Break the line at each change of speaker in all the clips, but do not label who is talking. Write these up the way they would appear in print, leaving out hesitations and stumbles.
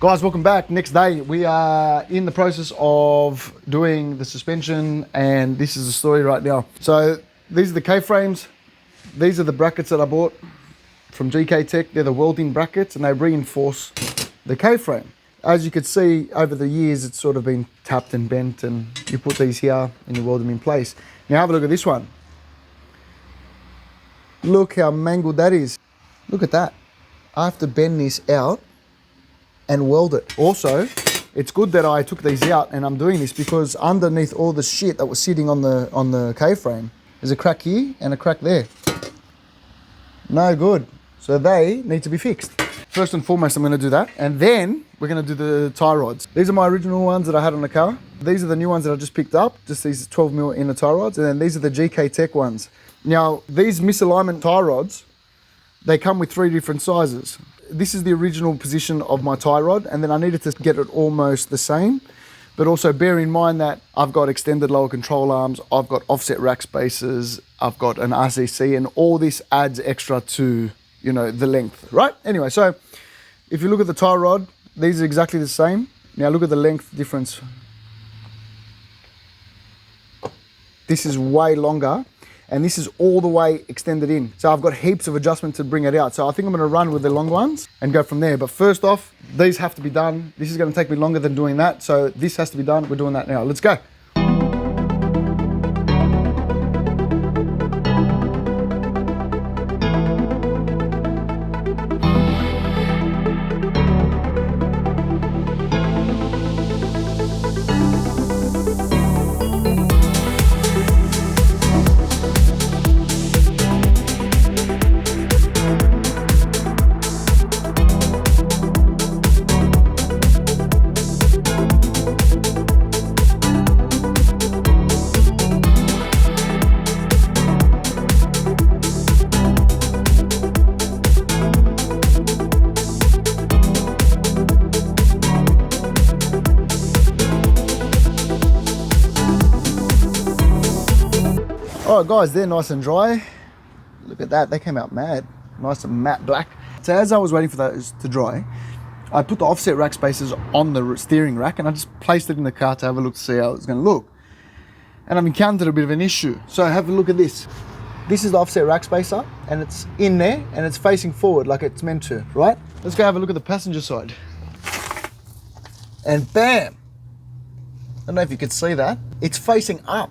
Guys, welcome back. Next day, we are in the process of doing the suspension, and this is the story right now. So these are the K-frames. These are the brackets that I bought from GKTECH. They're the welding brackets, and they reinforce the K-frame. As you can see, over the years, it's sort of been tapped and bent, and you put these here and you weld them in place. Now have a look at this one. Look how mangled that is. Look at that. I have to bend this out and weld it. Also, it's good that I took these out and I'm doing this because underneath all the shit that was sitting on the K-frame, there's a crack here and a crack there. No good. So they need to be fixed. First and foremost, I'm going to do that, and then we're going to do the tie rods. These are my original ones that I had on the car. These are the new ones that I just picked up, just these 12mm inner tie rods, and then these are the GKTECH ones. Now, these misalignment tie rods, they come with 3 different sizes. This is the original position of my tie rod, and then I needed to get it almost the same, but also bear in mind that I've got extended lower control arms, I've got offset rack spacers, I've got an RCC, and all this adds extra to, you know, the length, right? Anyway, so if you look at the tie rod, these are exactly the same. Now look at the length difference. This is way longer, and this is all the way extended in. So I've got heaps of adjustment to bring it out. So I think I'm gonna run with the long ones and go from there. But first off, these have to be done. This is gonna take me longer than doing that. So this has to be done. We're doing that now. Let's go. All right, guys, they're nice and dry. Look at that, they came out mad. Nice and matte black. So as I was waiting for those to dry, I put the offset rack spacers on the steering rack and I just placed it in the car to have a look to see how it's gonna look. And I've encountered a bit of an issue. So have a look at this. This is the offset rack spacer and it's in there and it's facing forward like it's meant to, right? Let's go have a look at the passenger side. And bam! I don't know if you could see that. It's facing up.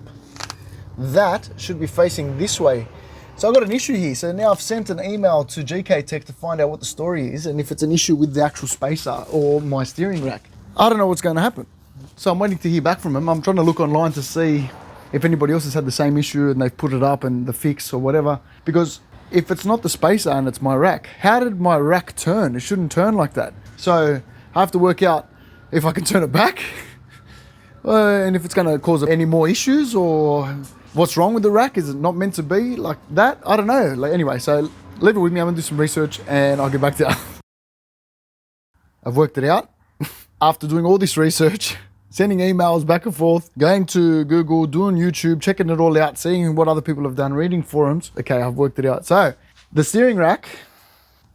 That should be facing this way. So I've got an issue here. So now I've sent an email to GKTECH to find out what the story is and if it's an issue with the actual spacer or my steering rack. I don't know what's going to happen. So I'm waiting to hear back from them. I'm trying to look online to see if anybody else has had the same issue and they've put it up and the fix or whatever. Because if it's not the spacer and it's my rack, how did my rack turn? It shouldn't turn like that. So I have to work out if I can turn it back and if it's going to cause any more issues or what's wrong with the rack? Is it not meant to be like that? I don't know. Anyway, so leave it with me. I'm gonna do some research and I'll get back to you. I've worked it out. After doing all this research, sending emails back and forth, going to Google, doing YouTube, checking it all out, seeing what other people have done, reading forums. Okay, I've worked it out. So the steering rack,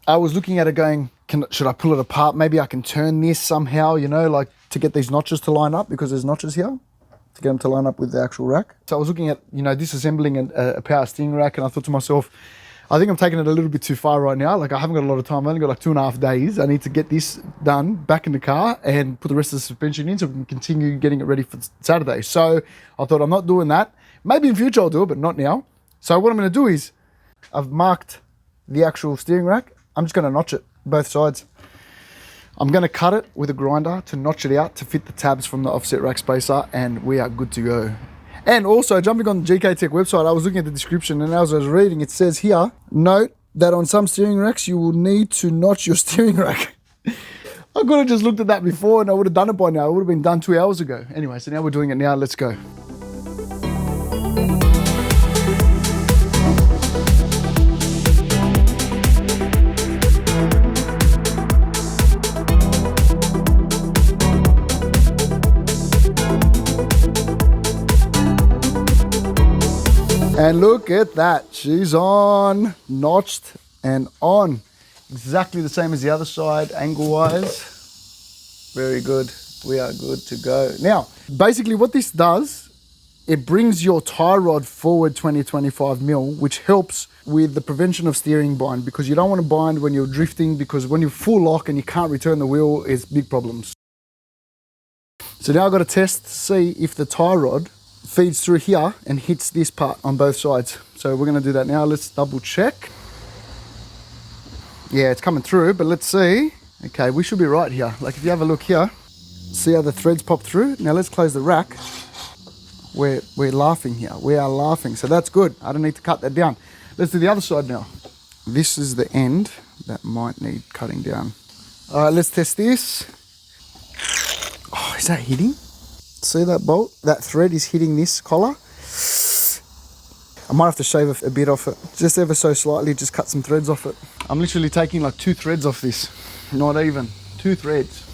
I was looking at it going, should I pull it apart? Maybe I can turn this somehow, you know, like to get these notches to line up because there's notches here. To get them to line up with the actual rack. So I was looking at, you know, disassembling a power steering rack and I thought to myself, I think I'm taking it a little bit too far right now. Like I haven't got a lot of time. I've only got like 2.5 days. I need to get this done back in the car and put the rest of the suspension in so we can continue getting it ready for Saturday. So I thought I'm not doing that. Maybe in future I'll do it, but not now. So what I'm going to do is I've marked the actual steering rack. I'm just going to notch it both sides. I'm going to cut it with a grinder to notch it out to fit the tabs from the offset rack spacer and we are good to go. And also jumping on the GKTECH website, I was looking at the description and as I was reading, it says here, note that on some steering racks, you will need to notch your steering rack. I could have just looked at that before and I would have done it by now. It would have been done 2 hours ago. Anyway, so now we're doing it now. Let's go. And look at that, she's on, notched and on. Exactly the same as the other side, angle-wise. Very good. We are good to go. Now, basically what this does, it brings your tie rod forward 20-25 mil, which helps with the prevention of steering bind, because you don't want to bind when you're drifting, because when you're full lock and you can't return the wheel, it's big problems. So now I've got to test to see if the tie rod feeds through here and hits this part on both sides. So we're going to do that now. Let's double check. Yeah, it's coming through, but let's see. Okay, we should be right here. Like if you have a look here, see how the threads pop through? Now let's close the rack. We're laughing here. We are laughing. So that's good. I don't need to cut that down. Let's do the other side now. This is the end that might need cutting down. All right, let's test this. Oh, is that hitting? See that bolt? That thread is hitting this collar. I might have to shave a bit off it. Just ever so slightly, just cut some threads off it. I'm literally taking like 2 threads off this. Not even. 2 threads.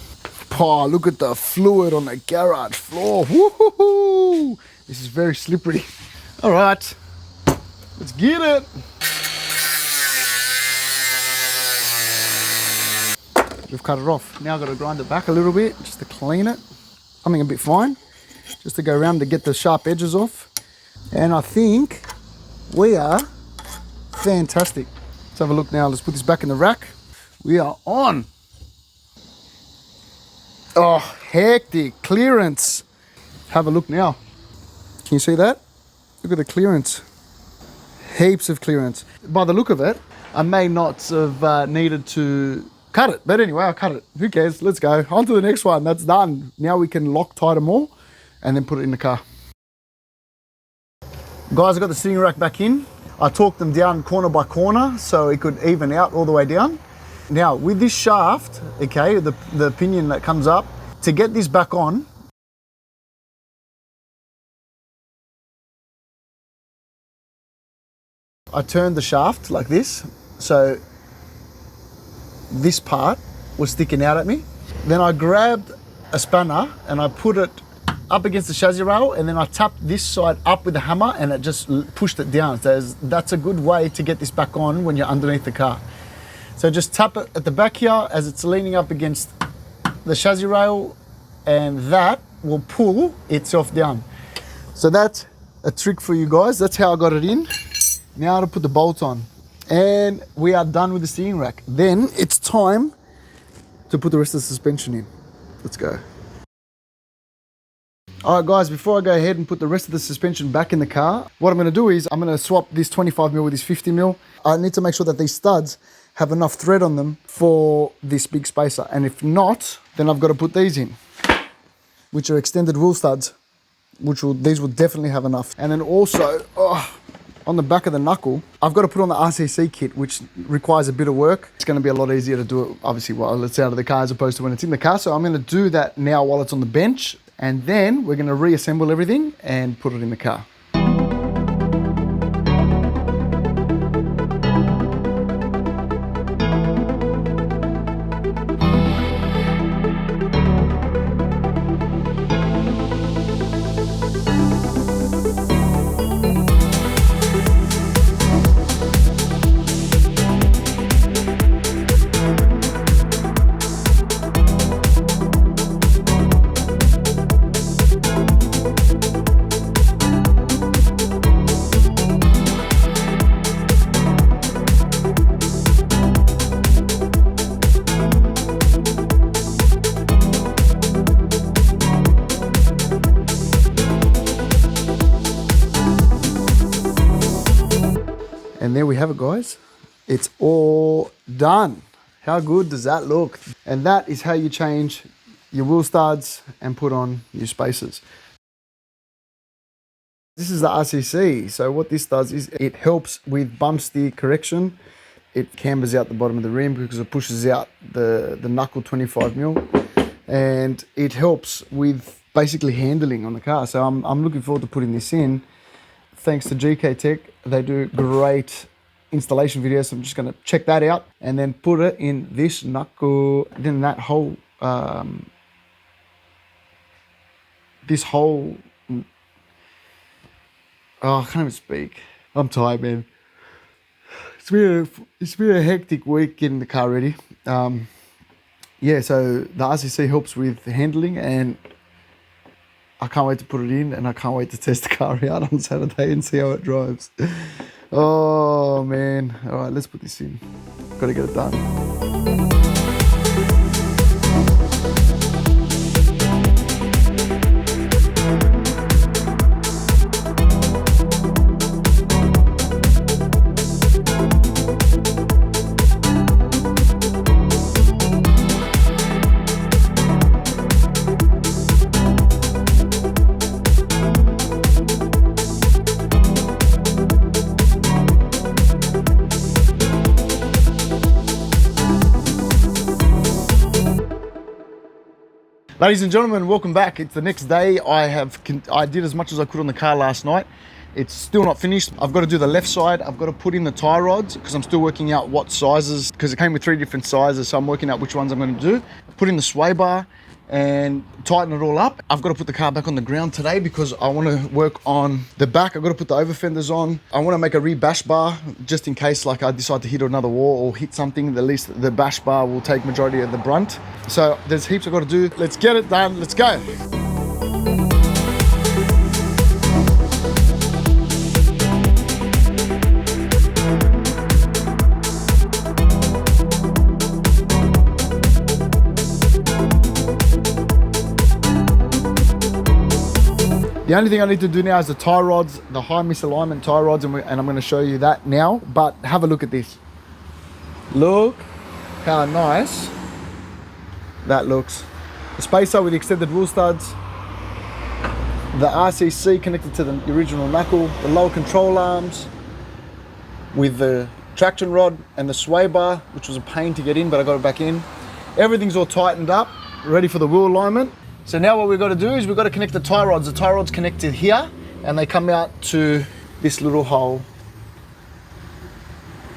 Oh, look at the fluid on the garage floor. Woohoo! This is very slippery. All right, let's get it. We've cut it off. Now I've got to grind it back a little bit just to clean it. Something a bit fine, just to go around to get the sharp edges off. And I think we are fantastic. Let's have a look now. Let's put this back in the rack. We are on. Oh, hectic clearance. Have a look now. Can you see that? Look at the clearance. Heaps of clearance. By the look of it, I may not have needed to cut it. But anyway, I cut it. Who cares? Let's go. On to the next one. That's done. Now we can Loctite them all and then put it in the car. Guys, I got the steering rack back in. I torqued them down corner by corner so it could even out all the way down. Now, with this shaft, okay, the pinion that comes up, to get this back on, I turned the shaft like this, so this part was sticking out at me. Then I grabbed a spanner and I put it up against the chassis rail, and then I tapped this side up with a hammer and it just pushed it down. So that's a good way to get this back on when you're underneath the car. So just tap it at the back here as it's leaning up against the chassis rail, and that will pull itself down. So that's a trick for you guys. That's how I got it in. Now to put the bolt on. And we are done with the steering rack. Then it's time to put the rest of the suspension in. Let's go. All right, guys, before I go ahead and put the rest of the suspension back in the car, what I'm going to do is I'm going to swap this 25 mil with this 50 mil. I need to make sure that these studs have enough thread on them for this big spacer. And if not, then I've got to put these in, which are extended wheel studs, these will definitely have enough. And then also, on the back of the knuckle, I've got to put on the RCC kit, which requires a bit of work. It's going to be a lot easier to do it, obviously, while it's out of the car as opposed to when it's in the car. So I'm going to do that now while it's on the bench, and then we're going to reassemble everything and put it in the car. And there we have it, guys. It's all done. How good does that look? And that is how you change your wheel studs and put on your spacers. This is the RCC. So what this does is it helps with bump steer correction. It cambers out the bottom of the rim because it pushes out the knuckle 25 mil. And it helps with basically handling on the car. So I'm looking forward to putting this in. Thanks to GKTECH, they do great installation videos. So I'm just going to check that out and then put it in this knuckle. Then that whole, this whole, oh, I can't even speak. I'm tired, man. It's been a hectic week getting the car ready. yeah, so the RCC helps with handling, and I can't wait to put it in, and I can't wait to test the car out on Saturday and see how it drives. Oh man. All right, let's put this in. Got to get it done. Ladies and gentlemen, welcome back. It's the next day. I did as much as I could on the car last night. It's still not finished. I've got to do the left side. I've got to put in the tie rods because I'm still working out what sizes, because it came with 3 different sizes. So I'm working out which ones I'm going to do. Put in the sway bar and tighten it all up. I've got to put the car back on the ground today because I want to work on the back. I've got to put the overfenders on. I want to make a re-bash bar just in case like I decide to hit another wall or hit something. At least the bash bar will take majority of the brunt. So there's heaps I've got to do. Let's get it done. Let's go. The only thing I need to do now is the tie rods, the high misalignment tie rods, and I'm going to show you that now. But have a look at this. Look how nice that looks. The spacer with the extended wheel studs, the RCC connected to the original knuckle, the lower control arms with the traction rod and the sway bar, which was a pain to get in, but I got it back in. Everything's all tightened up, ready for the wheel alignment. So now what we've got to do is we've got to connect the tie rods. The tie rod's connected here and they come out to this little hole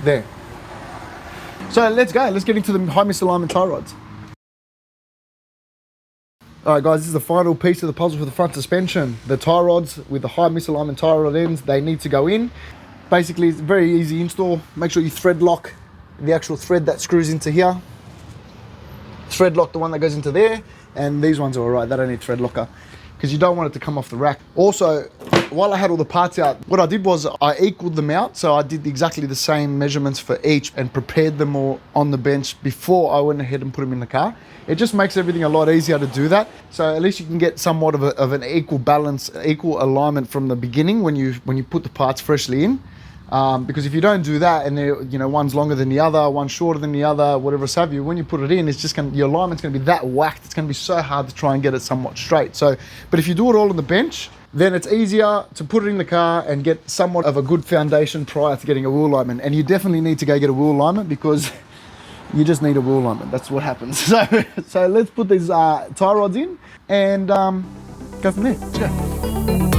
there. So let's go. Let's get into the high misalignment tie rods. All right, guys, this is the final piece of the puzzle for the front suspension. The tie rods with the high misalignment tie rod ends, they need to go in. Basically, it's a very easy install. Make sure you thread lock the actual thread that screws into here. Thread lock the one that goes into there. And these ones are all right, they don't need thread locker because you don't want it to come off the rack. Also, while I had all the parts out, what I did was I equaled them out. So I did exactly the same measurements for each and prepared them all on the bench before I went ahead and put them in the car. It just makes everything a lot easier to do that. So at least you can get somewhat of an equal balance, equal alignment from the beginning when you put the parts freshly in. Because if you don't do that and one's longer than the other, one's shorter than the other, whatever have you, when you put it in, it's just your alignment's going to be that whacked. It's going to be so hard to try and get it somewhat straight. So, but if you do it all on the bench, then it's easier to put it in the car and get somewhat of a good foundation prior to getting a wheel alignment. And you definitely need to go get a wheel alignment because you just need a wheel alignment. That's what happens. So let's put these tie rods in and go from there. Let's go.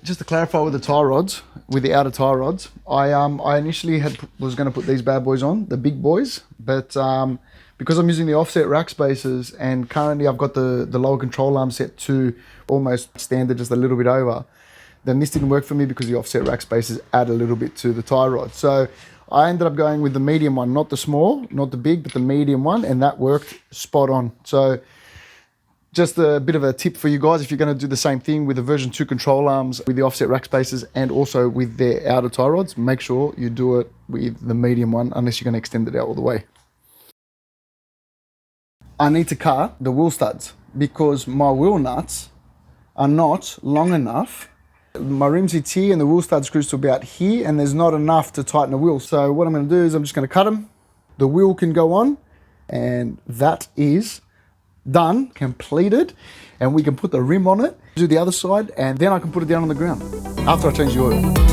Just to clarify with the tie rods, with the outer tie rods, I initially was going to put these bad boys on, the big boys, but because I'm using the offset rack spacers and currently I've got the lower control arm set to almost standard, just a little bit over, then this didn't work for me because the offset rack spacers add a little bit to the tie rod. So I ended up going with the medium one, not the small, not the big, but the medium one, and that worked spot on. So just a bit of a tip for you guys, if you're going to do the same thing with the version 2 control arms with the offset rack spacers and also with their outer tie rods, make sure you do it with the medium one unless you're going to extend it out all the way. I need to cut the wheel studs because my wheel nuts are not long enough. My rim sits here and the wheel stud screws to about here and there's not enough to tighten the wheel. So what I'm going to do is I'm just going to cut them. The wheel can go on and that is done, completed, and we can put the rim on it, do the other side, and then I can put it down on the ground after I change the oil.